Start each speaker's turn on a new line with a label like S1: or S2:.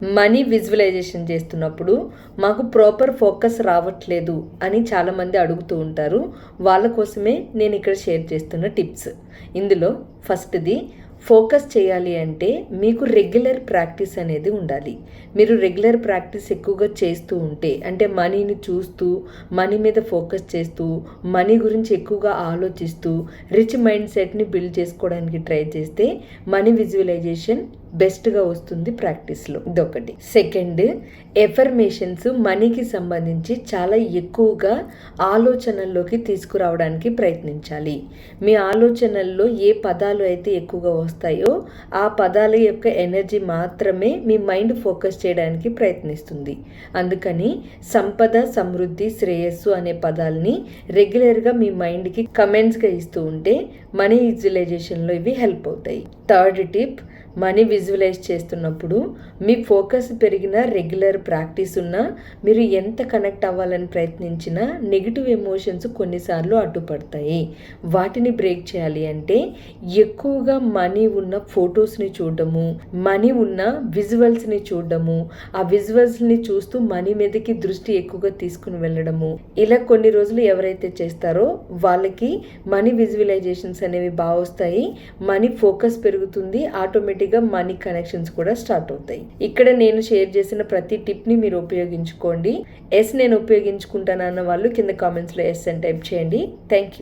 S1: Money visualisation చేస్తున్నప్పుడు మాకు proper focus రావట్లేదు అని చాలామంది అడుగుతూ ఉంటారు. వాళ్ళ కోసమే నేను ఇక్కడ షేర్ చేస్తున్న టిప్స్. ఇందులో ఫస్ట్ది, ఫోకస్ చేయాలి అంటే మీకు రెగ్యులర్ ప్రాక్టీస్ అనేది ఉండాలి. మీరు రెగ్యులర్ ప్రాక్టీస్ ఎక్కువగా చేస్తూ ఉంటే, అంటే మనీని చూస్తూ, మనీ మీద ఫోకస్ చేస్తూ, మనీ గురించి ఎక్కువగా ఆలోచిస్తూ, రిచ్ మైండ్ సెట్ని బిల్డ్ చేసుకోవడానికి ట్రై చేస్తే మనీ విజువలైజేషన్ బెస్ట్గా వస్తుంది ప్రాక్టీస్లో. ఇదొకటి. సెకండ్, ఎఫర్మేషన్స్ మనీకి సంబంధించి చాలా ఎక్కువగా ఆలోచనల్లోకి తీసుకురావడానికి ప్రయత్నించాలి. మీ ఆలోచనల్లో ఏ పదాలు అయితే ఎక్కువగా వస్తాయో ఆ పదాల యొక్క ఎనర్జీ మాత్రమే మీ మైండ్ ఫోకస్ చేయడానికి ప్రయత్నిస్తుంది. అందుకని సంపద, సమృద్ధి, శ్రేయస్సు అనే పదాలని రెగ్యులర్గా మీ మైండ్కి కమెంట్స్గా ఇస్తూ ఉంటే మనీ విజువలైజేషన్లో ఇవి హెల్ప్ అవుతాయి. థర్డ్ టిప్, మనీ విజువలైజ్ చేస్తున్నప్పుడు మీ ఫోకస్ పెరిగిన రెగ్యులర్ ప్రాక్టీస్ ఉన్నా, మీరు ఎంత కనెక్ట్ అవ్వాలని ప్రయత్నించినా నెగిటివ్ ఎమోషన్స్ కొన్నిసార్లు అడ్డుపడతాయి. వాటిని బ్రేక్ చేయాలి అంటే ఎక్కువగా మనీ ఉన్న ఫొటోస్ని చూడడము, మనీ ఉన్న విజువల్స్ని చూడడము, ఆ విజువల్స్ని చూస్తూ మనీ మీదకి దృష్టి ఎక్కువగా తీసుకుని వెళ్ళడము, ఇలా కొన్ని రోజులు ఎవరైతే చేస్తారో వాళ్ళకి మనీ విజువలైజేషన్స్ అనేవి బాగా వస్తాయి. మనీ ఫోకస్ పెరుగుతుంది, ఆటోమేటిక్గా మనీ కనెక్షన్స్ కూడా స్టార్ట్ అవుతాయి. ఇక్కడ నేను షేర్ చేసిన ప్రతి టిప్ని మీరు ఉపయోగించుకోండి. ఎస్ నేను ఉపయోగించుకుంటానన్న వాళ్ళు కింద కామెంట్స్లో ఎస్ అని టైప్ చేయండి. Thank you.